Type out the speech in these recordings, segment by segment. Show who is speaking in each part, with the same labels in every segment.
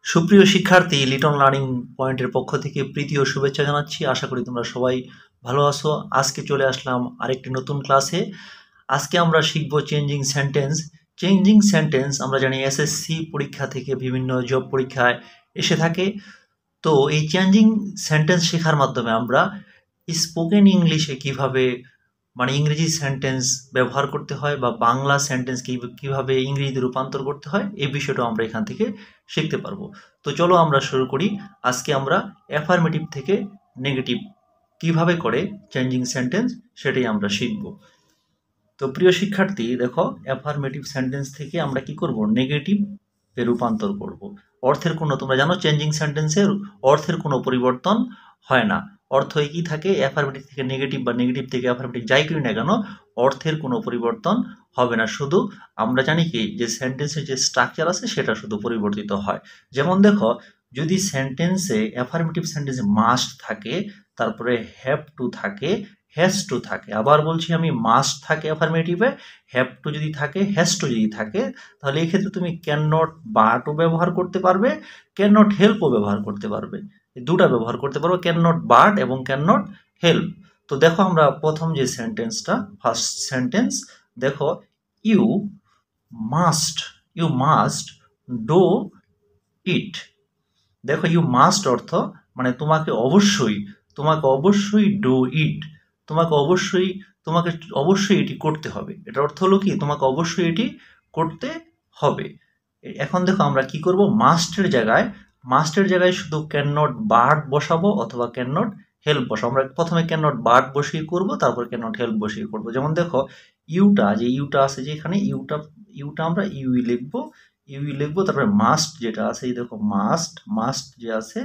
Speaker 1: সুপ্রিয় শিক্ষার্থী, লিটন লার্নিং পয়েন্টের পক্ষ থেকে প্রীতি ও শুভেচ্ছা জানাচ্ছি। আশা করি তোমরা সবাই ভালো আছো। আজকে চলে আসলাম আরেকটি নতুন ক্লাসে। আজকে আমরা শিখব চেঞ্জিং সেন্টেন্স। চেঞ্জিং সেন্টেন্স আমরা জানি এসএসসি পরীক্ষা থেকে বিভিন্ন জব পরীক্ষায় এসে থাকে। তো এই চেঞ্জিং সেন্টেন্স শেখার মাধ্যমে আমরা স্পোকেন ইংলিশে কিভাবে ইংরেজি সেন্টেন্স ব্যবহার করতে হয় বা বাংলা সেন্টেন্স কিভাবে ইংরেজিতে রূপান্তর করতে হয় এই বিষয়টা আমরা এখান থেকে শিখতে পারবো। তো চলো আমরা শুরু করি। আজকে আমরা অ্যাফার্মেটিভ থেকে নেগেটিভ কিভাবে করে চেঞ্জিং সেন্টেন্স সেটাই আমরা শিখব। তো প্রিয় শিক্ষার্থী, দেখো, অ্যাফার্মেটিভ সেন্টেন্স থেকে আমরা কি করব, নেগেটিভ এ রূপান্তর করব। অর্থের কোনো, তোমরা জানো চেঞ্জিং সেন্টেন্সের অর্থের কোনো পরিবর্তন হয় না। অর্থ একই থাকে। অ্যাফার্মেটিভ থেকে নেগেটিভ বা নেগেটিভ থেকে অ্যাফার্মেটিভ যাই করি না কেন, অর্থের কোনো পরিবর্তন হবে না। শুধু আমরা জানি কি যে সেন্টেন্সের যে স্ট্রাকচার আছে সেটা শুধু পরিবর্তিত হয়। যেমন দেখো, যদি সেন্টেন্সে অ্যাফার্মেটিভ সেন্টেন্সে মাস্ট থাকে, তারপরে হ্যাভ টু থাকে, হ্যাজ টু থাকে, আবার বলছি আমি, মাস্ট থাকে অ্যাফার্মেটিভে, হ্যাভ টু যদি থাকে, হ্যাজ টু যদি থাকে, তাহলে এই ক্ষেত্রে তুমি ক্যান নট বাটও ব্যবহার করতে পারবে, ক্যান নট হেল্পও ব্যবহার করতে পারবে। এই দুটা ব্যবহার করতে পারবো, ক্যান নট বাট এবং ক্যান নট হেল্প। তো দেখো আমরা প্রথম যে সেন্টেন্সটা, ফার্স্ট সেন্টেন্স দেখো, you must, you must do it. দেখো, ইউ মাস্ট অর্থ মানে তোমাকে অবশ্যই, তোমাকে অবশ্যই ডু ইট, তোমাকে অবশ্যই, তোমাকে অবশ্যই এটি করতে হবে। এটার অর্থ হলো কি, তোমাকে অবশ্যই এটি করতে হবে। এখন দেখো আমরা কি করব, মাস্টের জায়গায়, মাস্টের জায়গায় শুধু ক্যান নট বাট বসাবো অথবা ক্যান নট হেল্প বসাবো। আমরা প্রথমে ক্যান নট বাট বসিয়ে করব, তারপর ক্যান নট হেল্প বসিয়ে করব। যেমন দেখো, ইউটা, যে ইউটা আছে যে এখানে, ইউটা, ইউটা আমরা ইউই লিখবো, ইউই লিখবো, তারপরে মাস্ট যেটা আছে, এই দেখো মাস্ট, মাস্ট যে আছে,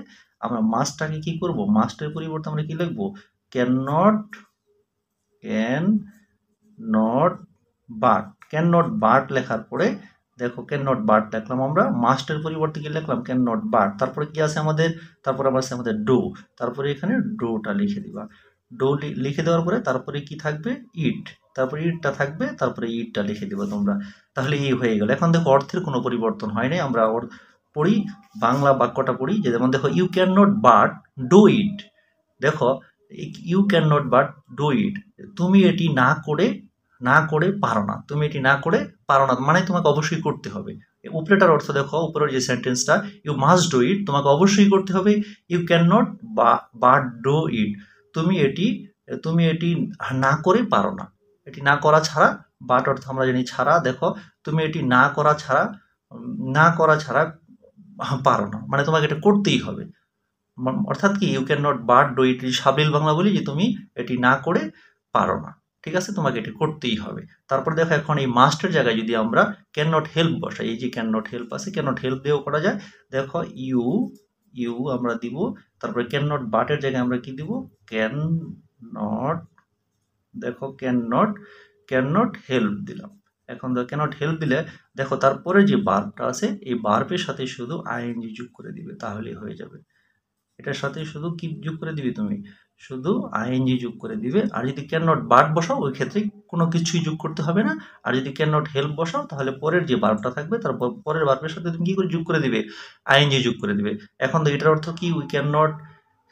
Speaker 1: আমরা মাস্টটাকে কি করব, মাস্টের পরিবর্তে আমরা কি লিখবো, can not, can not but, can not but লেখার পরে দেখো ক্যান নট বাট লিখলাম, আমরা মাস্টের পরিবর্তে কি লিখলাম, ক্যান নট বাট। তারপরে কি আছে আমাদের, তারপরে আবার আছে আমাদের ডো, তারপরে এখানে ডোটা লিখে দিবা। ডো লিখে দেওয়ার পরে তারপরে কি থাকবে, ইট, তারপরে ইটটা থাকবে, তারপরে ইটটা লিখে দিবা তোমরা। তাহলে এই হয়ে গেল। এখন দেখো অর্থের কোনো পরিবর্তন হয় নাই। আমরা পড়ি, বাংলা বাক্যটা পড়ি, যে যেমন দেখো, you can not but do it. দেখো, you can not but do it, তুমি এটি না করে, না করে পারো না, তুমি এটি না করে পারো না, মানে তোমাকে অবশ্যই করতে হবে। উপরেটার অর্থ দেখো, উপরের যে সেন্টেন্সটা, ইউ মাস্ট ডু ইট, তোমাকে অবশ্যই করতে হবে। You can not but do it, তুমি এটি, তুমি এটি না করে পারো না, এটি না করা ছাড়া, বাট অর্থ আমরা জানি ছাড়া। দেখো, তুমি এটি না করা ছাড়া, না করা ছাড়া পারো না, মানে তোমাকে এটা করতেই হবে। অর্থাৎ কি, you can not but do it, সাবলীল বাংলা বলি যে তুমি এটি না করে পারো না, ঠিক আছে, তোমাকে এটি করতেই হবে। তারপর দেখো, এখন এই মাস্টের জায়গায় যদি আমরা ক্যান নট হেল্প বসাই, এই যে ক্যান নট হেল্প আছে, ক্যান নট হেল্প দিয়েও করা যায়। দেখো, ইউ, ইউ আমরা দিব, তারপরে ক্যান নট বাটের জায়গায় আমরা কি দিব, ক্যান নট, দেখো can not, can not help দিলাম। এখন দেখো ক্যান নট হেল্প দিলে দেখো তারপরে যে বার্বটা আছে, এই বার্বের সাথে শুধু আইএনজি যোগ করে দিবে, তাহলেই হয়ে যাবে। এটার সাথে শুধু কি যোগ করে দিবি তুমি, শুধু আইএনজি যোগ করে দিবে। আর যদি ক্যান নট বাট বসাও, ওই ক্ষেত্রে কোনো কিছুই যোগ করতে হবে না। আর যদি ক্যান নট হেল্প বসাও, তাহলে পরের যে বার্বটা থাকবে, তারপর পরের বার্বের সাথে তুমি কি করে যোগ করে দিবে, আইএনজি যোগ করে দিবে। এখন তো এটার অর্থ কি, we can not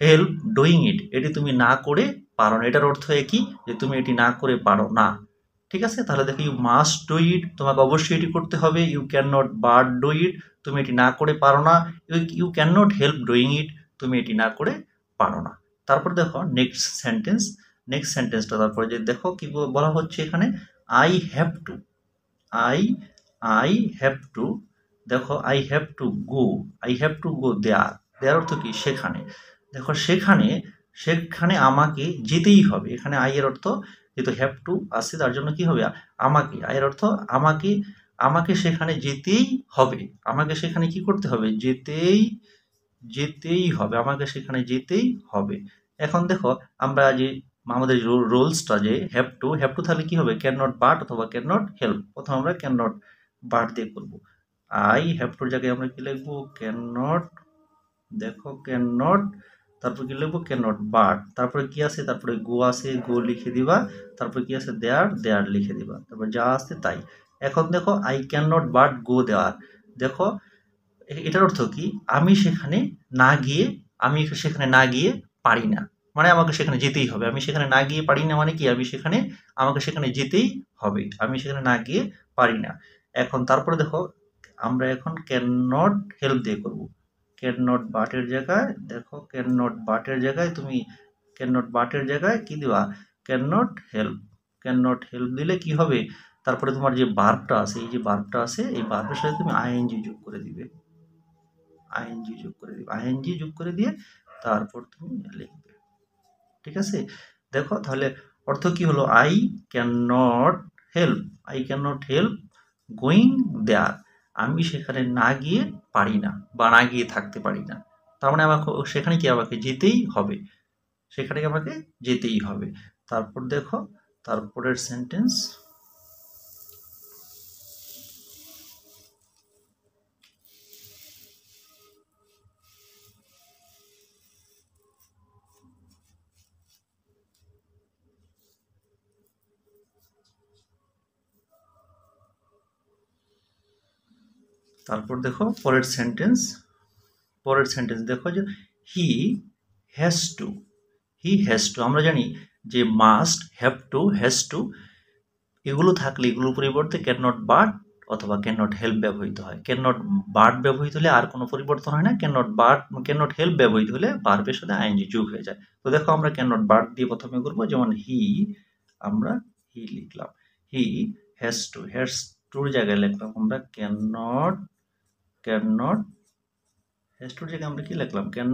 Speaker 1: help doing ইট, এটি তুমি না করে পারো না। এটার অর্থ একই, যে তুমি এটি না করে পারো না, ঠিক আছে। তাহলে দেখো, ইউ মাস্ট ডু ইট, তোমাকে অবশ্যই এটি করতে হবে। You can not but do it, তুমি এটি না করে পারো না। You can not help doing it, তুমি এটি না করে পারো না। তারপর দেখো নেক্সট সেন্টেন্স, নেক্সট সেন্টেন্সটা তারপরে যে দেখো কি বলা হচ্ছে এখানে, I have to, I, I have to, দেখো I have to go, I have to go there, there অর্থ কি, সেখানে। দেখো সেখানে, সেখানে আমাকে যেতেই হবে। এখানে আই এর অর্থ, যেহেতু হ্যাভ টু আসছে তার জন্য কি হবে, আমাকে, আয়ের অর্থ আমাকে, আমাকে সেখানে যেতেই হবে, আমাকে সেখানে কি করতে হবে, যেতেই, যেতেই হবে, আমাকে সেখানে যেতেই হবে। এখন দেখো আমরা যে আমাদের রোলসটা যে হ্যাভ টু, হ্যাভ টু তাহলে কি হবে, ক্যান নট বাট অথবা ক্যান নট হেল্প। প্রথমে আমরা ক্যান নট বাট দিয়ে করবো। আই হ্যাভ টুর জায়গায় আমরা কি লিখবো, ক্যান নট, দেখো ক্যান নট, তারপর কি লিখবো, ক্যান নট বাট, তারপরে কি আছে, তারপরে গো আছে, গো লিখে দিবা, তারপর কি আছে, দেয়ার, দেয়ার লিখে দিবা, তারপর যা আছে তাই। এখন দেখো, I can not but go there, দেখো এটার অর্থ কি, আমি সেখানে না গিয়ে পারি না, মানে আমাকে সেখানে যেতেই হবে। আমি সেখানে না গিয়ে পারি না মানে কি, আমাকে সেখানে যেতেই হবে, আমি সেখানে না গিয়ে পারি না। এখন তারপরে দেখো, আমরা এখন ক্যান নট হেল্প দিয়ে করব। ক্যান নট বাটের জায়গায় দেখো, ক্যান নট বাটের জায়গায় কি দিবা, can not help. Can not help দিলে কি হবে, তারপরে তোমার যে ভার্বটা আছে, এই ভার্বের সাথে তুমি আইএনজি যোগ করে দিবে। আইএনজি যোগ করে দিয়ে তারপর তুমি লিখবে। ঠিক আছে, দেখো তাহলে অর্থ কি হলো, I can not help going there. আমি সেখানে না গিয়ে পারি না, বা না গিয়ে থাকতে পারি না। তার মানে আমাকে যেতেই হবে। তারপর দেখো, তারপরের সেন্টেন্স, দেখো পরের সেন্টেন্স দেখো যে হি হ্যাজ টু। আমরা জানি যে মাস্ট, হ্যাজ টু এগুলো থাকলে এগুলোর পরিবর্তে ক্যান নট বাট অথবা ক্যান নট হেল্প ব্যবহৃত হয়। ক্যান নট বাট ব্যবহৃত হলে আর কোনো পরিবর্তন হয় না, ক্যান নট হেল্প ব্যবহৃত হলে ভার্বের সাথে আইএনজি যোগ হয়ে যায়। তো দেখো, আমরা ক্যান নট বাট দিয়ে প্রথমে করবো, যেমন আমরা হি লিখলাম, হি হ্যাজ টুর জায়গায় লিখলাম আমরা ক্যান নট হ্যাজ টুর জায়গায় আমরা কি লিখলাম, ক্যান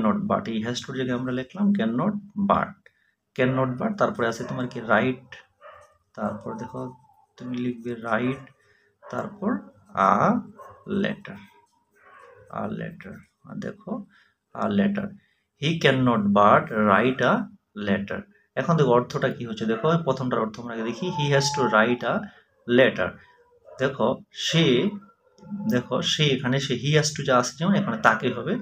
Speaker 1: নট বাট। এই হ্যাজ টুর জায়গায় আমরা লিখলাম ক্যান নট বাট। তারপরে আছে তোমার কি রাইট, তারপর দেখো তুমি লিখবে রাইট, তারপর আ লেটার। দেখো a letter, he can not but write a letter. এখন দেখো অর্থটা কি হচ্ছে, দেখো প্রথমটার অর্থ আমরা দেখি, হি has to write a letter. দেখো এখানে হি হ্যাজ টু যা আছে, যেমন এখানে তাকে হবে।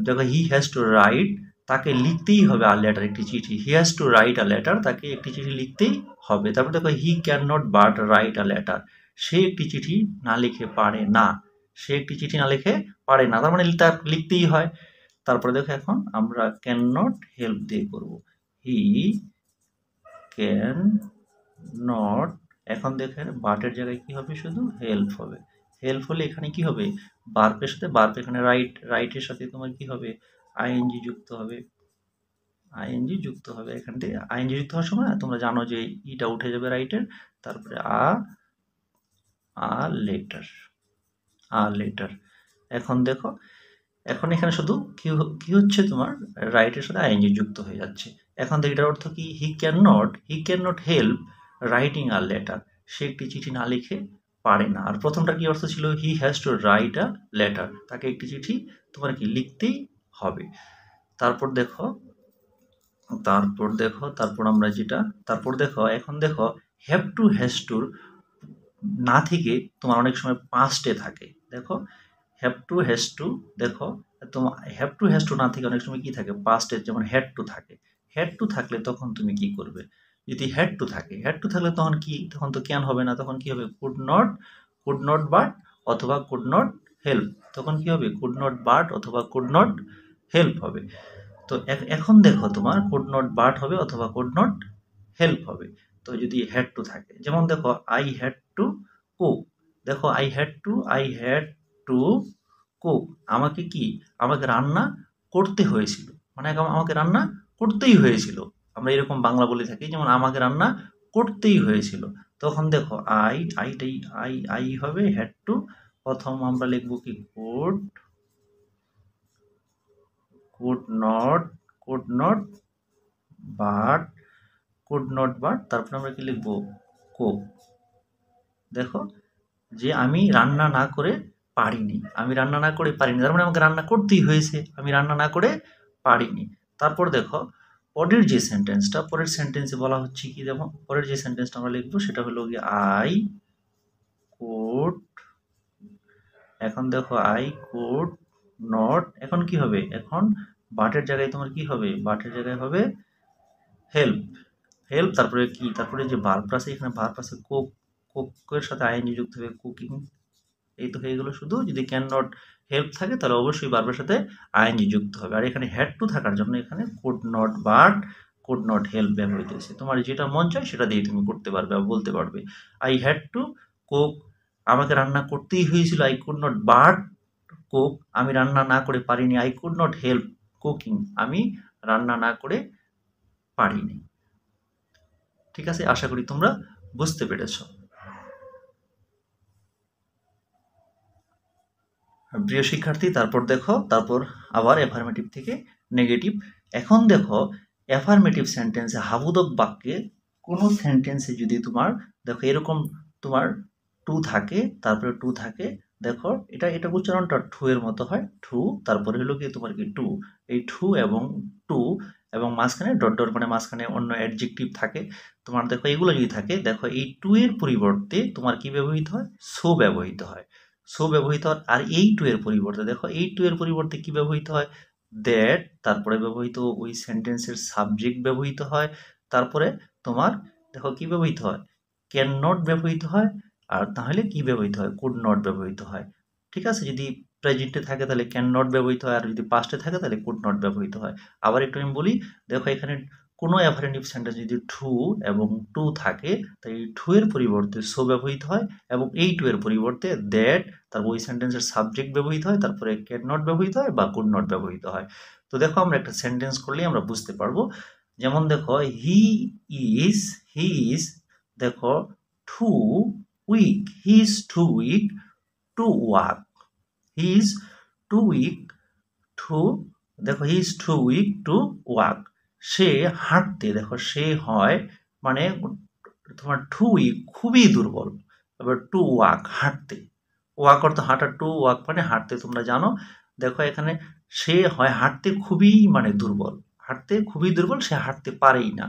Speaker 1: দেখো হি হ্যাজ টু রাইট, তাকে লিখতেই হবে আ লেটার, একটি চিঠি। He has to write a letter, তাকে একটি চিঠি লিখতেই হবে। তারপর দেখো he can not but write a letter, সে একটি চিঠি না লিখে পারে না। তার মানে তার লিখতেই হয়। তারপরে দেখো এখন আমরা ক্যান নট হেল্প দিয়ে করব, হি ক্যান নট। এখন দেখেন বাটের জায়গায় কি হবে, শুধু হেল্প হবে। হেল্প হলে এখানে কি হবে, ভার্বের সাথে এখানে রাইটের সাথে তোমার কি হবে, আইএনজি যুক্ত হবে। এখান থেকে আইএনজি যুক্ত হওয়ার সময় তোমরা জানো যে ইটা উঠে যাবে রাইটের, তারপরে লেটার। এখন দেখো, এখন এখানে শুধু কি হচ্ছে, তোমার রাইটের সাথে আইএনজি যুক্ত হয়ে যাচ্ছে। এখন দেখো এটার অর্থ কি, he can not help writing a letter, সে একটি চিঠি না লিখে পারে না। আর প্রথমটা কি অর্থ ছিল, হি has to write a letter, তাকে একটি চিঠি তোমার কি লিখতেই হবে। তারপর দেখো আমরা যেটা, এখন দেখো হ্যাজ টুর না থেকে তোমার অনেক সময় পাস্টে থাকে। দেখো হ্যাভ টু হ্যাজ টু না থেকে অনেক সময় কি থাকে, পাস্টে, যেমন হ্যাড টু থাকলে তখন তুমি কি করবে, যদি হ্যাড টু থাকলে তখন তো ক্যান হবে না, তখন কি হবে, কুড নট বাট অথবা কুড নট হেল্প। তখন কি হবে, কুড নট বাট অথবা কুড নট হেল্প হবে। তো এখন দেখো তোমার কুড নট বাট হবে অথবা কুড নট হেল্প হবে। তো যদি হ্যাড টু থাকে, যেমন দেখো আই হ্যাড টু কুক। দেখো আই হ্যাড টু কুক, আমাকে রান্না করতে হয়েছিল, মানে আমাকে রান্না করতেই হয়েছিল। আমরা এরকম বাংলা বলে থাকি, যেমন আমাকে রান্না করতেই হয়েছিল। তখন দেখো আই হবে হ্যাড টু, প্রথম আমরা লিখবো কি কুড নট বাট তারপরে আমরা কি লিখবো, কুক। দেখো যে আমি রান্না না করে পারিনি, তার মানে আমাকে রান্না করতেই হয়েছে, আমি রান্না না করে পারিনি। তারপর দেখো পরের সেন্টেন্সে বলা হচ্ছে কি, দেখো পরের যে সেন্টেন্সটা আমরা লিখবো সেটা হলো গিয়ে আই কুড। এখন দেখো আই কুড নট, এখন কি হবে, এখন বাটের জায়গায় তোমার কি হবে, হবে হেল্প। তারপরে যে ভার্বটা আছে, এখানে ভার্ব আছে কুকের সাথে আইএনজি যুক্ত হবে, কুকিং। এই তো হয়ে গেল। শুধু যদি ক্যান নট হেল্প থাকে তাহলে অবশ্যই ভার্বের সাথে আইএনজি যুক্ত হবে। আর এখানে হ্যাড টু থাকার জন্য এখানে could not but could not help ব্যবহৃত হয়েছে। তোমার যেটা মন চায় সেটা দিয়ে তুমি করতে পারবে বা বলতে পারবে। আই হ্যাড টু কুক, আমাকে রান্না করতেই হয়েছিল। I could not but cook, আমি রান্না না করে পারিনি। I could not help cooking, আমি রান্না না করে পারিনি। ঠিক আছে, আশা করি তোমরা বুঝতে পেরেছ। প্রিয় শিক্ষার্থী, তারপর দেখো, তারপর আবার অ্যাফার্মেটিভ থেকে নেগেটিভ। এখন দেখো অ্যাফার্মেটিভ সেন্টেন্সে হাবোধক বাক্যে কোনো সেন্টেন্সে যদি তোমার দেখো এরকম তোমার টু থাকে, তারপরে টু থাকে, দেখো এটা এটা উচ্চারণটা ঠু এর মতো হয়, ঠু, তারপরে হলো কি তোমার কি টু, এই ঠু এবং টু এবং মাঝখানে ডট ডট মানে মাঝখানে অন্য অ্যাডজেক্টিভ থাকে তোমার। দেখো এগুলো যদি থাকে, দেখো এই টু এর পরিবর্তে তোমার কি ব্যবহৃত হয়, সো ব্যবহৃত হয়। সো ব্যবহৃত হয়। আর এই টু এর পরিবর্তে দেখো এই টু এর পরিবর্তে কি ব্যবহৃত হয়, দ্যাট, তারপরে ব্যবহৃত ওই সেন্টেন্সের সাবজেক্ট ব্যবহৃত হয়। তারপরে তোমার দেখো কি ব্যবহৃত হয়, ক্যান নট ব্যবহৃত হয়। আর তাহলে কি ব্যবহৃত হয়, কুড নট ব্যবহৃত হয়। ঠিক আছে, যদি প্রেজেন্টে থাকে তাহলে ক্যান নট ব্যবহৃত হয়, আর যদি পাস্টে থাকে তাহলে কুড নট ব্যবহৃত হয়। আবার একটু আমি বলি, দেখো এখানে কোনো অ্যাফারমেটিভ সেন্টেন্স যদি টু এবং টু থাকে তাই টু এর পরিবর্তে সো ব্যবহৃত হয়, এবং এই টু এর পরিবর্তে দ্যাট, তারপর ওই সেন্টেন্সের সাবজেক্ট ব্যবহৃত হয়, তারপরে ক্যান নট ব্যবহৃত হয় বা কুড নট ব্যবহৃত হয়। তো দেখো আমরা একটা সেন্টেন্স করলেই আমরা বুঝতে পারবো। যেমন দেখো হি ইজ, হি ইজ দেখো too weak, he is too weak to walk, he is too weak to, দেখো he is too weak to walk, সে হাঁটতে, দেখো সে হয় মানে তোমার টু উইক খুবই দুর্বল, এবার টু ওয়াক হাঁটতে, ওয়াক অর্থ হাঁটা, টু ওয়াক মানে হাঁটতে, তোমরা জানো। দেখো এখানে সে হয় হাঁটতে খুবই মানে দুর্বল, হাঁটতে খুবই দুর্বল, সে হাঁটতে পারেই না।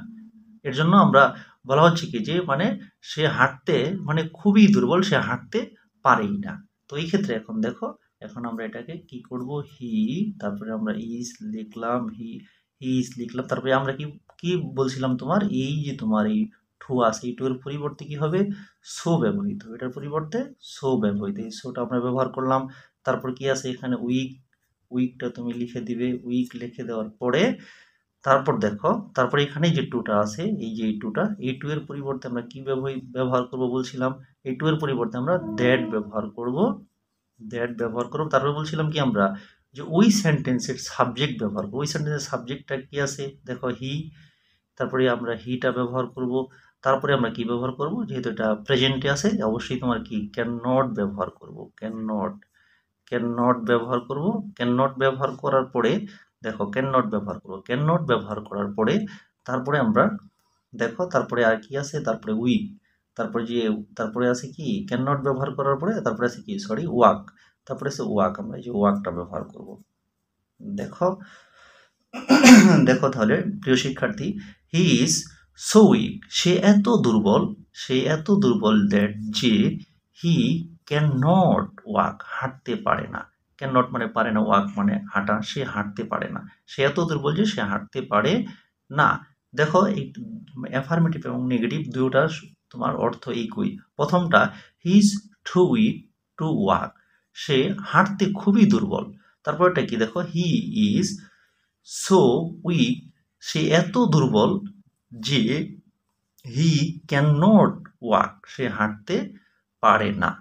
Speaker 1: এর জন্য আমরা বলা হচ্ছে কি যে মানে সে হাঁটতে মানে খুবই দুর্বল, সে হাঁটতে পারেই না। তো এই ক্ষেত্রে এখন দেখো, এখন আমরা এটাকে কি করব, হি, তারপরে আমরা ইজ লিখলাম, হি ইজ লিখলাম, তারপরে আমরা কি কি বলছিলাম তোমার, এই যে তোমার এই টু আছে, এই টু এর পরিবর্তে কি হবে, সো ব্যবহৃত, এটার পরিবর্তে সো ব্যবহৃত, এই সোটা আমরা ব্যবহার করলাম। তারপর কি আছে এখানে উইক, উইকটা তুমি লিখে দিবে, উইক লিখে দেওয়ার পরে তারপর দেখো, তারপরে এখানে যে টুটা আছে, এই যে এই টুটা, এই টু এর পরিবর্তে আমরা কি ব্যবহার করব বলছিলাম, এই টু এর পরিবর্তে আমরা দ্যাট ব্যবহার করব, দ্যাট ব্যবহার করব। তারপরে বলছিলাম কি আমরা যে ওই সেন্টেন্সের সাবজেক্ট ব্যবহার করব, ওই সেন্টেন্সের সাবজেক্টটা কি আছে, দেখো হি, তারপরে আমরা হিটা ব্যবহার করব। তারপরে আমরা কি ব্যবহার করব, যেহেতু এটা প্রেজেন্টে আছে অবশ্যই তোমার কি ক্যান নট ব্যবহার করব, ক্যান নট, ক্যান নট ব্যবহার করব। ক্যান নট ব্যবহার করার পরে দেখো ক্যান নট ব্যবহার করব, ক্যান নট ব্যবহার করার পরে তারপরে আমরা দেখো তারপরে আর কি আছে, তারপরে উইক, তারপরে যে তারপরে আছে কি ক্যান নট ব্যবহার করার পরে তারপরে আছে কি সরি ওয়াক, তারপরে আছে ওয়াক, আমরা এই যে ওয়াকটা ব্যবহার করব। দেখো দেখো তাহলে প্রিয় শিক্ষার্থী, হি ইজ সো উইক, সে এত দুর্বল, সে এত দুর্বল দ্যাট যে হি ক্যান নট ওয়াক, হাঁটতে পারে না। ক্যান নট মানে পারে না, ওয়াক মানে হাঁটা, সে হাঁটতে পারে না, সে এত দুর্বল যে সে হাঁটতে পারে না। দেখো এই অ্যাফার্মেটিভ এবং নেগেটিভ দুটোটা তোমার অর্থ একই। প্রথমটা he is too weak to walk, সে হাঁটতে খুবই দুর্বল। তারপরটা কি দেখো, হি ইজ সো উইক, সে এত দুর্বল যে হি ক্যান নট ওয়াক, সে হাঁটতে পারে না।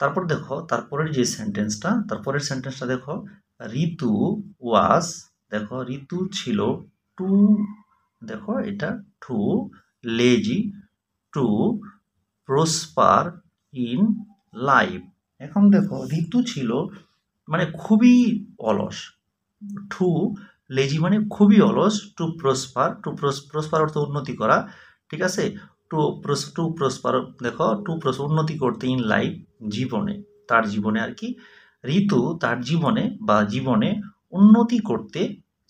Speaker 1: তারপর দেখো তারপরের যে সেন্টেন্সটা, তারপরের সেন্টেন্সটা দেখো, ঋতু ওয়াজ, দেখো ঋতু ছিল টু, দেখো এটা too lazy to prosper in life. এখন দেখো ঋতু ছিল মানে খুবই অলস, টু লেজি মানে খুবই অলস, টু প্রসপার, টু প্রসপার অর্থ উন্নতি করা, ঠিক আছে, টু প্রসপার দেখো টু উন্নতি করতে ইন লাইফ জীবনে, তার জীবনে আর কি, ঋতু তার জীবনে বা জীবনে উন্নতি করতে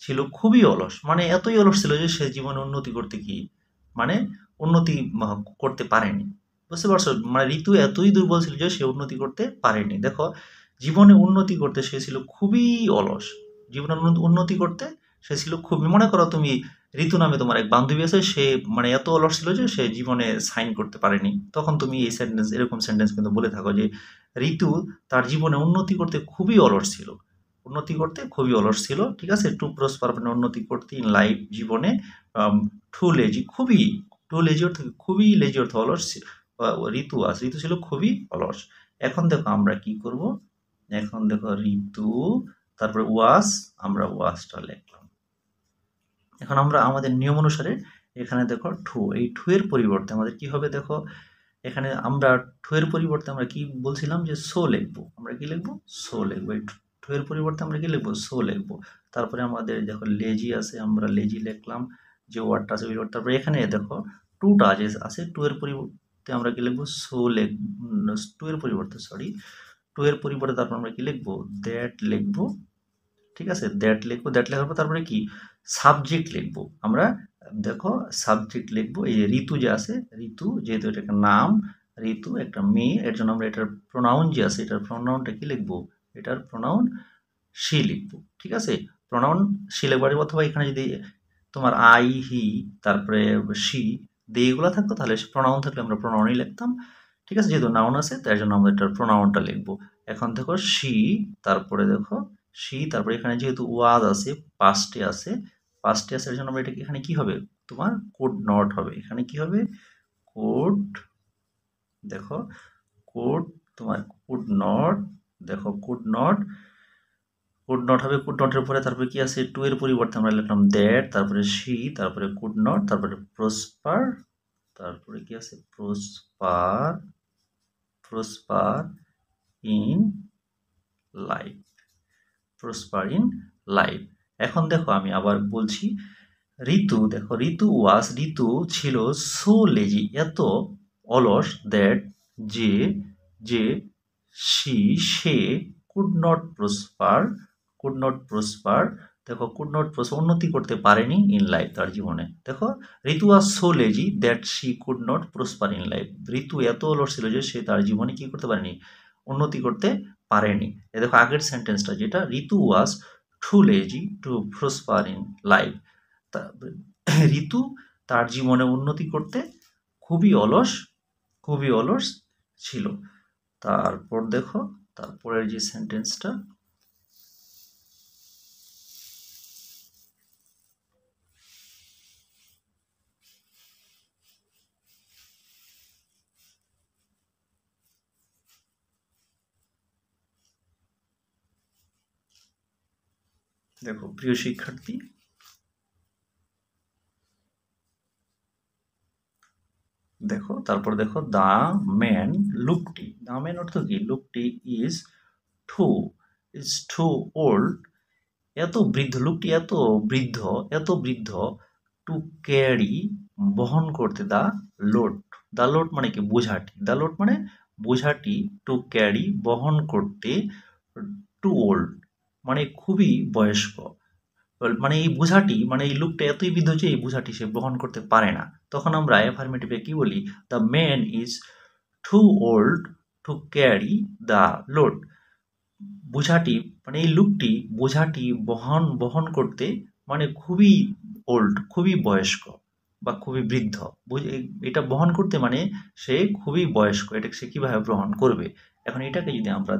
Speaker 1: ছিল খুবই অলস, মানে এতই অলস ছিল যে সে জীবনে উন্নতি করতে কি মানে উন্নতি করতে পারেনি। বুঝতে পারছো, মানে ঋতু এতই দুর্বল ছিল যে সে উন্নতি করতে পারেনি। দেখো জীবনে উন্নতি করতে সে ছিল খুবই অলস, জীবনের উন্নতি করতে সে ছিল খুবই, মনে করো তুমি ঋতু নামে তোমার এক বান্ধবী আছে, সে মানে এত অলস ছিল যে সে জীবনে সাইন করতে পারেনি, তখন তুমি এই সেন্টেন্স, এরকম সেন্টেন্স কিন্তু বলে থাকো যে ঋতু তার জীবনে উন্নতি করতে খুবই অলস ছিল, ঠিক আছে। টু প্রসপার মানে উন্নতি করতে, ইন লাইফ জীবনে, টু লেজি অর্থ খুবই, লেজি অর্থ অলস। ঋতু ছিল খুবই অলস। এখন দেখো আমরা কি করব, এখন দেখো ঋতু তারপরে ওয়াস, আমরা ওয়াসটা লিখলাম। এখন আমরা আমাদের নিয়ম অনুসারে এখানে দেখো ঠু, এই ঠু এর পরিবর্তে আমাদের কি হবে, দেখো এখানে আমরা ঠু এর পরিবর্তে আমরা কি বলছিলাম যে সো লিখবো, আমরা কি লিখবো, সো লিখবো। এই ঠু এর পরিবর্তে আমরা কি লিখবো, সো লিখবো। তারপরে আমাদের দেখো লেজি আছে, আমরা লেজি লিখলাম, যে ওয়ার্ডটা আছে ওই ওয়ার্ড। তারপরে এখানে দেখো টুটা যে আছে, টু এর পরিবর্তে আমরা কি লিখবো, সো টু এর পরিবর্তে টু এর পরিবর্তে তারপর আমরা কি লিখবো, দ্যাট লিখবো, ঠিক আছে। দ্যাট লিখবো, দ্যাট লেখার পর তারপরে কি সাবজেক্ট লিখবো, আমরা দেখো সাবজেক্ট লিখবো। এই যে ঋতু যে আছে, ঋতু যেহেতু এটা একটা নাম, ঋতু একটা মেয়ে, এর জন্য আমরা এটার প্রোনাউন যে আছে, এটার প্রোনাউনটা কি লিখবো, এটার প্রোনাউন সি লিখবো, ঠিক আছে। প্রোনাউন সি লিখবো, অথবা এখানে যদি তোমার আই, হি, তারপরে সি এগুলো থাকতো, তাহলে প্রোনাউন থাকলে আমরা প্রোনাউনই লিখতাম, ঠিক আছে। যেহেতু নাউন আছে তাই জন্য আমরা এটার প্রোনাউনটা লিখবো। এখন দেখো সি, তারপরে দেখো সি, তারপরে এখানে যেহেতু ওয়াজ আছে, পাস্টে আছে, এর জন্য আমরা এটা এখানে কি হবে, তোমার কুড নট হবে, এখানে কি হবে, কুড, দেখো কুড, তোমার কুড নট, দেখো কুড নট হবে। কুড নটের পরে তারপরে কি আছে, টু এর পরিবর্তে আমরা লিখলাম দ্যাট, তারপরে সি, তারপরে কুড নট, তারপরে প্রসপার, তারপরে কি আছে, প্রসপার ইন লাইফ, এখন দেখো আমি আবার বলছি, ঋতু, দেখো ঋতু ছিল সো লেজি, এত অলস, দ্যাট যে সে কুড নট প্রসপার, দেখো কুড নট প্রসপার উন্নতি করতে পারেনি ইন লাইফ তার জীবনে। দেখো Ritu was so lazy that she could not prosper in life, Ritu এত অলস ছিল যে সে তার জীবনে কি করতে পারেনি, উন্নতি করতে পারেনি। দেখো আগের সেন্টেন্সটা যেটা, Ritu was too lazy to prosper in life, Ritu তার জীবনে উন্নতি করতে খুবই অলস ছিল। তারপর দেখো তারপরের যে সেন্টেন্সটা, দেখো প্রিয় শিক্ষার্থী, দেখো তারপর দেখো দ্য ম্যান লুকটি, দ্য ম্যান অর্থ কি, লুকটি ইজ টু ওল্ড, এত বৃদ্ধ, লোকটি এত বৃদ্ধ টু ক্যারি বহন করতে, দ্য লোড মানে কি, বোঝাটি, দ্য লোড মানে বোঝাটি, টু ক্যারি বহন করতে, টু ওল্ড মানে খুবই বয়স্ক, মানে এই বোঝাটি, মানে এই লোকটা এতই বৃদ্ধ যে এই বোঝাটি সে বহন করতে পারে না। তখন আমরা অ্যাফার্মেটিভে কি বলি, the man is too old to carry the load, বোঝাটি মানে এই লোকটি বোঝাটি বহন করতে, মানে খুবই ওল্ড, খুবই বয়স্ক বা খুবই বৃদ্ধ, এটা বহন করতে মানে সে খুবই বয়স্ক, এটাকে সে কিভাবে গ্রহণ করবে। এখন এটাকে যদি আমরা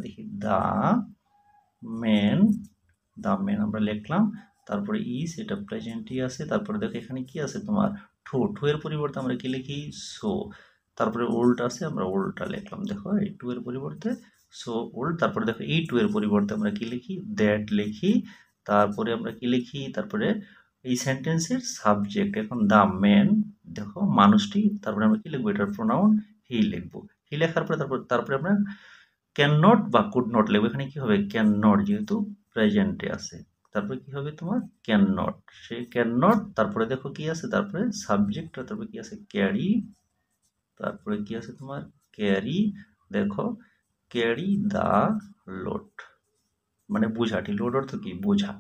Speaker 1: দেখি, ম্যান আমরা লিখলাম, তারপরে ইজ, এটা প্রেজেন্টই আছে, তারপরে দেখো এখানে কি আছে তোমার টু এর পরিবর্তে আমরা কি লিখি, সো, তারপরে ওল্ড আছে, আমরা ওল্ডটা লিখলাম, দেখো এই টু এর পরিবর্তে সো ওল্ড, তারপরে দেখো এই টু এর পরিবর্তে আমরা কি লিখি, দ্যাট লিখি, তারপরে আমরা কি লিখি, তারপরে এই সেন্টেন্সের সাবজেক্ট, এখন দ্য ম্যান, দেখো মানুষটি, তারপরে আমরা কি লিখবো, এটার প্রোনাউন হি লিখবো, হি লেখার পরে তারপরে আমরা ক্যান নট বা কুড নট লিখবো, এখানে কি হবে, ক্যান নট যেহেতু প্রেজেন্টে আছে, তারপরে কি হবে তোমার can not, say can not, তারপরে দেখো কি আছে, তারপরে সাবজেক্ট, তারপরে কি আছে ক্যারি, তারপরে কি আছে তোমার ক্যারি, দেখো ক্যারি দ্য লোড মানে বোঝাটি, লোড অর্থ কি, বোঝা।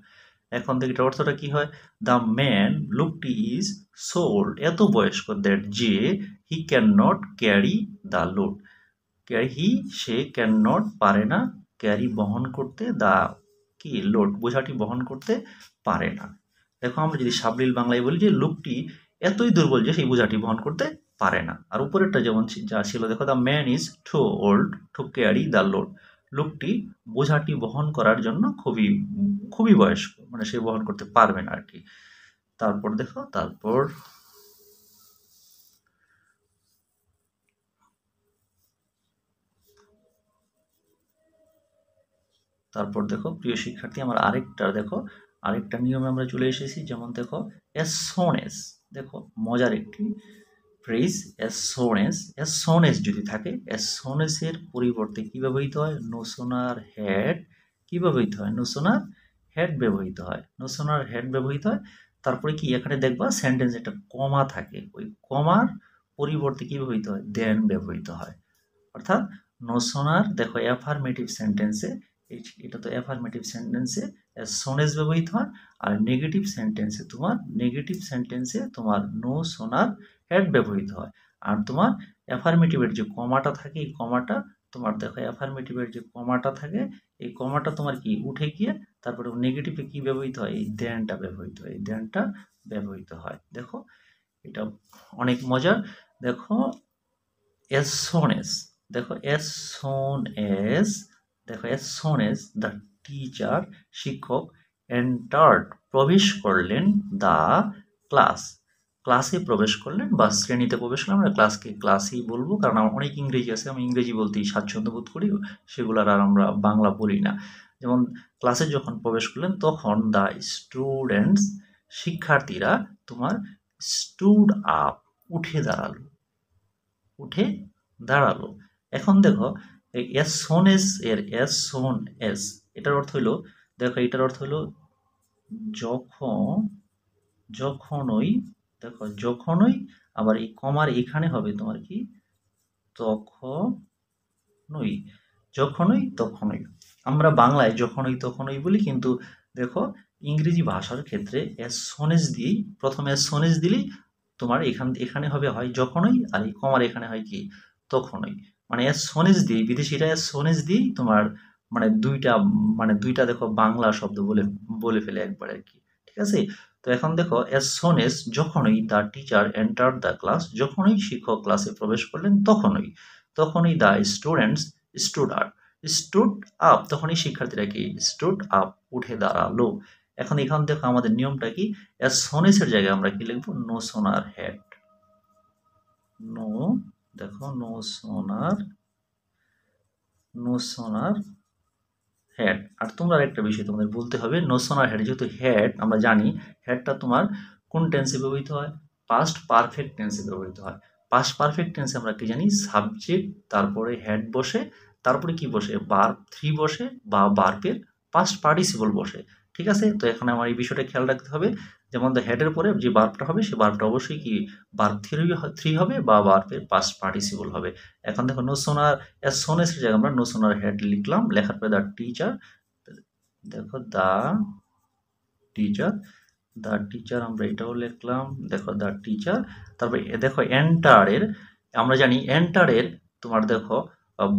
Speaker 1: এখন থেকে এটা অর্থটা কি হয়, দ্য ম্যান লুকটি ইজ সো ওল্ড, এত বয়স্ক, দ্যাট যে he can not carry the load, সে ক্যান নট পারে না, ক্যারি বহন করতে, দা কি লোড বোঝাটি বহন করতে পারে না। দেখো আমরা যদি সাবলীল বাংলায় বলি যে লোকটি এতই দুর্বল যে সেই বোঝাটি বহন করতে পারে না। আর উপরেরটা যেমন যা ছিল দেখো, the man is too old to carry the load, লোকটি বোঝাটি বহন করার জন্য খুবই খুবই বয়স্ক, মানে সে বহন করতে পারবে না আর কি। তারপর দেখো, তারপর দেখো প্রিয় শিক্ষার্থী, আমার আরেকটা নিয়মে আমরা চলে এসেছি। যেমন দেখো, এস সোন এস, দেখো মজার একটি ফ্রেজ, এস সোন এস যদি থাকে, এস সোন এস এর পরিবর্তে কি ব্যবহৃত হয়? নোসোনার হেড কি ব্যবহৃত হয়? নোসোনার হেড ব্যবহৃত হয়, নোসোনার হেড ব্যবহৃত হয়। তারপরে কি এখানে দেখবা সেন্টেন্স একটা কমা থাকে, ওই কমার পরিবর্তে কি ব্যবহৃত হয়? দেন ব্যবহৃত হয়। অর্থাৎ নোসোনার দেখো অ্যাফার্মেটিভ সেন্টেন্সে, এটা তো অ্যাফার্মেটিভ সেন্টেন্সে সোনেস ব্যবহৃত হয়, আর নেগেটিভ সেন্টেন্সে তোমার নো সোনার হেড ব্যবহৃত হয়। আর তোমার অ্যাফার্মেটিভের যে কমাটা থাকে, এই কমাটা তোমার দেখো অ্যাফার্মেটিভের যে কমাটা থাকে, এই কমাটা তোমার কি উঠে গিয়ে তারপরে নেগেটিভে কি ব্যবহৃত হয়? এই দেনটা ব্যবহৃত হয়, এই দেনটা ব্যবহৃত হয়। দেখো এটা অনেক মজার। দেখো as soon as, দেখো as soon as, দেখো as soon as the teacher, শিক্ষক entered, প্রবেশ করলেন, the class, ক্লাসে প্রবেশ করলেন বা শ্রেণীতে প্রবেশ করলেন। আমরা ক্লাসকে ক্লাসই বলবো, কারণ আমার অনেক ইংরেজি আছে, আমি ইংরেজি বলতেই স্বাচ্ছন্দ্য বোধ করি, সেগুলোর আর আমরা বাংলা বলি না। যেমন ক্লাসে যখন প্রবেশ করলেন তখন দ্য স্টুডেন্টস, শিক্ষার্থীরা তোমার স্টুড আপ, উঠে দাঁড়ালো, উঠে দাঁড়ালো। এখন দেখো এই এস সোন এস এর এস সোন এস, এটার অর্থ হইলো, দেখো এটার অর্থ হইলো যখনই, দেখো যখনই, আবার এই কমার এখানে হবে তোমার কি তখনই, তখনই। আমরা বাংলায় যখনই তখনই বলি, কিন্তু দেখো ইংরেজি ভাষার ক্ষেত্রে এস সোনেস দিয়েই, প্রথমে এস সোনেস দিলেই তোমার এখানে হবে হয় যখনই, আর এই কমার এখানে হয় কি তখনই। মানে এস সোনেস দিয়ে, বিদেশিরা এস সোনেস দিয়েই তোমার মানে দুইটা দেখো বাংলা শব্দ বলে ফেলে একবার আর কি। ঠিক আছে? তো এখন দেখো এস সোনেস, যখনই the teacher enter the class, যখনই শিক্ষক ক্লাসে প্রবেশ করলেন তখনই দ্য স্টুডেন্টস স্টুড আপ, তখনই শিক্ষার্থীরা কি স্টুড আপ, উঠে দাঁড়ালো। এখন এখান দেখো আমাদের নিয়মটা কি, এস সোনেসের জায়গায় আমরা কি লিখবো? নো সোনার হেড, নো, দেখো নো সোনার হেড। আর তোমরা আরেকটা বিষয় তোমাদের বলতে হবে, নো সোনার হেড, যেহেতু হেড আমরা জানি হেডটা তোমার কোন টেন্সে ব্যবহৃত হয়? পাস্ট পারফেক্ট টেন্সে ব্যবহৃত হয়। পাস্ট পারফেক্ট টেন্সে আমরা কি জানি? সাবজেক্ট, তারপরে হেড বসে, তারপরে কি বসে? ভার্ব 3 বসে বা ভার্বের পাস্ট পার্টিসিপল বসে। ঠিক আছে? তো এখানে আমার এই বিষয়টা খেয়াল রাখতে হবে। যেমন হেডের পরে যে ভার্বটা হবে, সেই ভার্বটা অবশ্যই কি ভার্ব 3 হবে বা ভার্বের পাস্ট পার্টিসিপল হবে। এখন দেখো নো সোনার এস সোনেসের জায়গায় আমরা নো সোনার হেড লিখলাম, লেখার পরে দ্য টিচার, দেখো দ্য টিচার আমরা এটাও লিখলাম, দেখো দ্য টিচার। তারপরে দেখো এন্টারের, আমরা জানি এন্টারের তোমার দেখো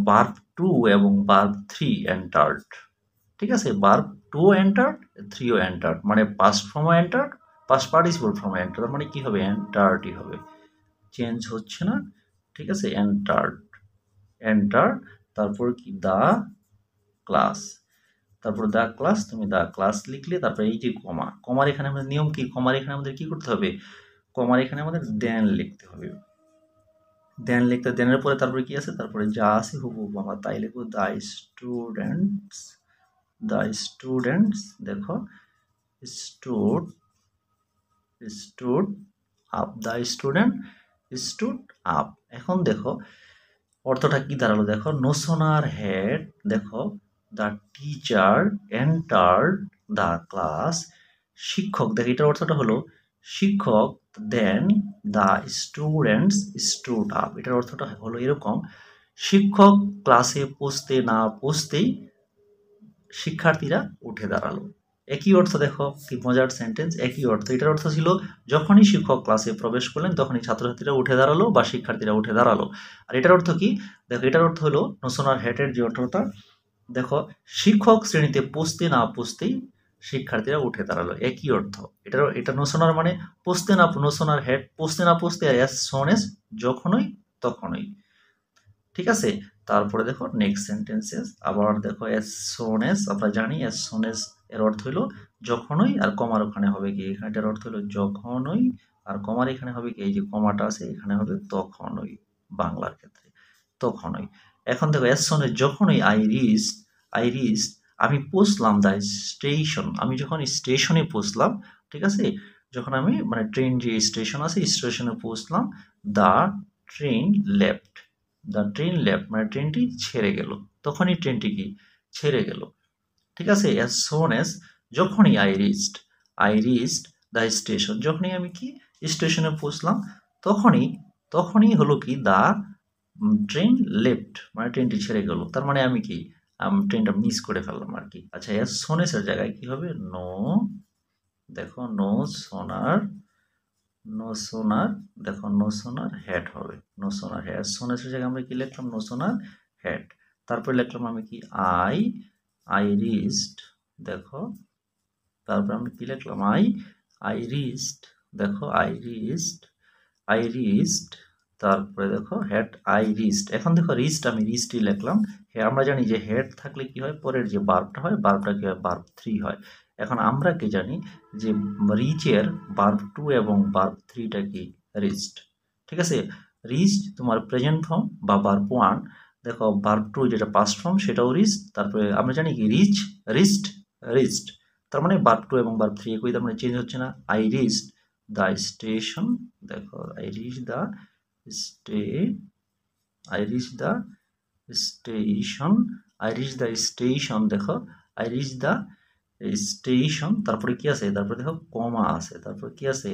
Speaker 1: ভার্ব 2 এবং ভার্ব 3 এন্টার্ড। ঠিক আছে? ভার্ব 2 এন্টার্ড, 3ও এন্টার্ড, মানে পাস্ট ফর্মও এন্টার্ড, পাস্ট পার্টিসিপল ফর্মও এন্টার্ড, মানে কি হবে? এন্টার্ডই হবে, চেঞ্জ হচ্ছে না। ঠিক আছে? এন্টার, তারপর কি দ্য ক্লাস, তারপর দ্য ক্লাস, তুমি দ্য ক্লাস লিখলে, তারপরে এই যে কমার এখানে আমাদের নিয়ম কি? কমার এখানে আমাদের কি করতে হবে? কমার এখানে আমাদের দেন লিখতে হবে, দেনের পরে তারপরে কি আছে? তারপরে যা আছে হুবহু আমরা তাই লিখবো, দ্য স্টুডেন্টস, দেখো stood up, the student stood up. এখন দেখো অর্থটা কি দাঁড়ালো, দেখো নো সোনার হেড, দেখো the teacher entered the class, শিক্ষক, দেখো এটার অর্থটা হলো শিক্ষক, দেন দ্য স্টুডেন্টস স্টুড আপ, এটার অর্থটা হলো এরকম, শিক্ষক ক্লাসে পৌঁছতে না পৌঁছতেই শিক্ষার্থীরা উঠে দাঁড়ালো। একই অর্থ, দেখো কি মজার সেন্টেন্স, একই অর্থ। এটার অর্থ ছিল যখনই শিক্ষক ক্লাসে প্রবেশ করলেন তখনই ছাত্রছাত্রীরা উঠে দাঁড়ালো বা শিক্ষার্থীরা উঠে দাঁড়ালো। আর এটার অর্থ কি? দেখো এটার অর্থ হলো নোসোনার হেডের যে অর্থটা, দেখো শিক্ষক শ্রেণীতে পৌঁছতে না পৌঁছতেই শিক্ষার্থীরা উঠে দাঁড়ালো, একই অর্থ। এটা নো সোনার মানে পোস্তে না, নো সোনার হ্যাড, পোস্তে না পোস্তে, আর অ্যাজ সোন এজ যখনই তখনই। ঠিক আছে, তারপরে দেখো নেক্সট সেন্টেন্সেস, আবার দেখো অ্যাজ সোন এজ, আমরা জানি অ্যাজ সোন এজ এর অর্থ হলো যখনই, আর কমার ওখানে হবে কি, এখানে এটার অর্থ হলো যখনই, আর কমার এখানে হবে কি, এই যে কমাটা আছে এখানে হবে তখনই, বাংলার ক্ষেত্রে তখনই। এখন দেখো অ্যাজ সোন এজ যখনই আই রিস্ট, আমি পৌঁছলাম দ্য স্টেশন, আমি যখন স্টেশনে পৌঁছলাম, ঠিক আছে, যখন আমি মানে ট্রেন যে স্টেশন আছে স্টেশনে পৌঁছলাম, দ্য ট্রেন লেফট, মানে ট্রেনটি ছেড়ে গেল, তখনই ট্রেনটি কি ছেড়ে গেল। ঠিক আছে, অ্যাজ সোন এজ যখনই আই রিস্ট দ্য স্টেশন, যখনই আমি কি স্টেশনে পৌঁছলাম, তখনই হলো কি দ্য ট্রেন লেফট, মানে ট্রেনটি ছেড়ে গেল, তার মানে আমি কি ট্রেনটা মিস করে ফেললাম আর কি। আচ্ছা, অ্যাজ সোন এজ এর জায়গায় কি হবে, দেখো নো সোনার, দেখো নো সোনার হ্যাড হবে, নো সোনার হ্যাড। সোনার জায়গায় আমরা কি লিখলাম, নো সোনার হ্যাড। তারপরে লিখলাম আমি কি আই রিস্ট, দেখো তারপরে আমি কি লিখলাম, আই রিস্ট, দেখো আই রিস্ট, তারপরে দেখো হ্যাড আই রিস্ট। এখন দেখো রিস্ট আমি রিস্টই লিখলাম। হ্যাঁ, আমরা জানি যে হেড থাকলে কি হয়, পরের যে বার্বটা হয়, বার্বটা কি হয়, বার্ব 3 হয়। এখন আমরা কি জানি যে রিচের বার্ব 2 এবং বার্ব 3টা কি রিস্ট। ঠিক আছে, রিস্ট তোমার প্রেজেন্ট ফর্ম বা বার্ব 1, দেখো বার্ব 2 যেটা পাস্ট ফর্ম সেটাও রিস্ট। তারপরে আমরা জানি কি রিস্ট, তার মানে বার্ব 2 এবং বার্ব 3 একই, তার মানে চেঞ্জ হচ্ছে না। আই রিস্ট দ্য স্টেশন, দেখো আই রিচ দ্য স্টেশন, দেখো আই রিচ দ্য স্টেশন, তারপরে কি আছে, তারপরে দেখো কমা আছে, তারপরে কি আছে,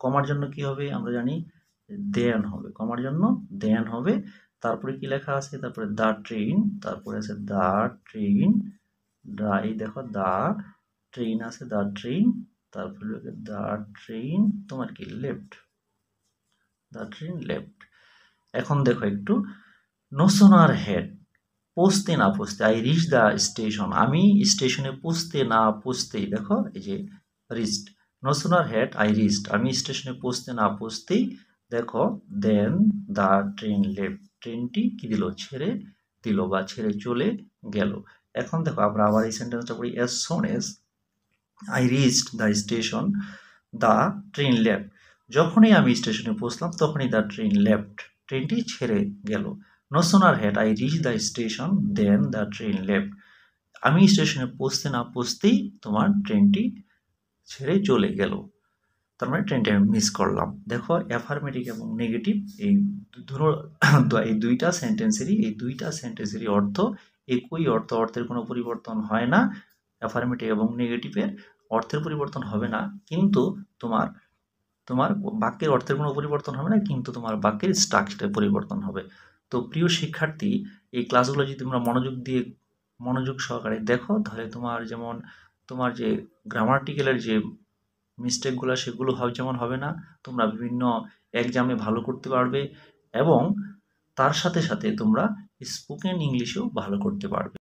Speaker 1: কমার জন্য কি হবে, আমরা জানি দেন হবে, কমার জন্য দেন হবে। তারপরে কি লেখা আছে, তারপরে দ্য ট্রেন, তারপরে আছে দ্য ট্রেন, এই দেখো দ্য ট্রেন আছে, দ্য ট্রেন, তারপরে দ্য ট্রেন তোমার কি লেফট, দ্য ট্রেন লেফট। এখন দেখো একটু নো সোনার হেড, পৌঁছতে না পৌঁছতে, আই রিচ দ্য স্টেশন, আমি স্টেশনে পৌঁছতে না পৌঁছতেই, দেখো এই যে reached, no sooner had I reached, আমি স্টেশনে পৌঁছতে না পৌঁছতেই, দেখো দেন দ্য ট্রেন লেফট, ট্রেনটি কি দিল, ছেড়ে দিল বা ছেড়ে চলে গেল। এখন দেখো আমরা আবার এই সেন্টেন্সটা পড়ি, as soon as I reached the station the train left, যখনই আমি স্টেশনে পৌঁছলাম তখনই দ্য ট্রেন লেফট, ট্রেনটি ছেড়ে গেল। No sooner had I reach the station then the train left, আমি স্টেশনে পৌঁছতে না পৌঁছতেই তোমার ট্রেনটি ছেড়ে চলে গেল, তার মানে ট্রেনটি আমি মিস করলাম। দেখো অ্যাফার্মেটিভ এবং নেগেটিভ এই দুইটা সেন্টেন্সেরই অর্থ একই অর্থ, অর্থের কোনো পরিবর্তন হয় না। অ্যাফার্মেটিভ এবং নেগেটিভের অর্থের পরিবর্তন হবে না, কিন্তু তোমার বাক্যের অর্থের কোনো পরিবর্তন হবে না, কিন্তু তোমার বাক্যের স্ট্রাকচারের পরিবর্তন হবে। তো প্রিয় শিক্ষার্থী, এই ক্লাসগুলো যদি তোমরা মনোযোগ সহকারে দেখো, তাহলে তোমার যে গ্রামাটিক্যালের যে মিস্টেকগুলো সেগুলো যেমন হবে না, তোমরা বিভিন্ন এক্সামে ভালো করতে পারবে, এবং তার সাথে সাথে তোমরা স্পোকেন ইংলিশেও ভালো করতে পারবে।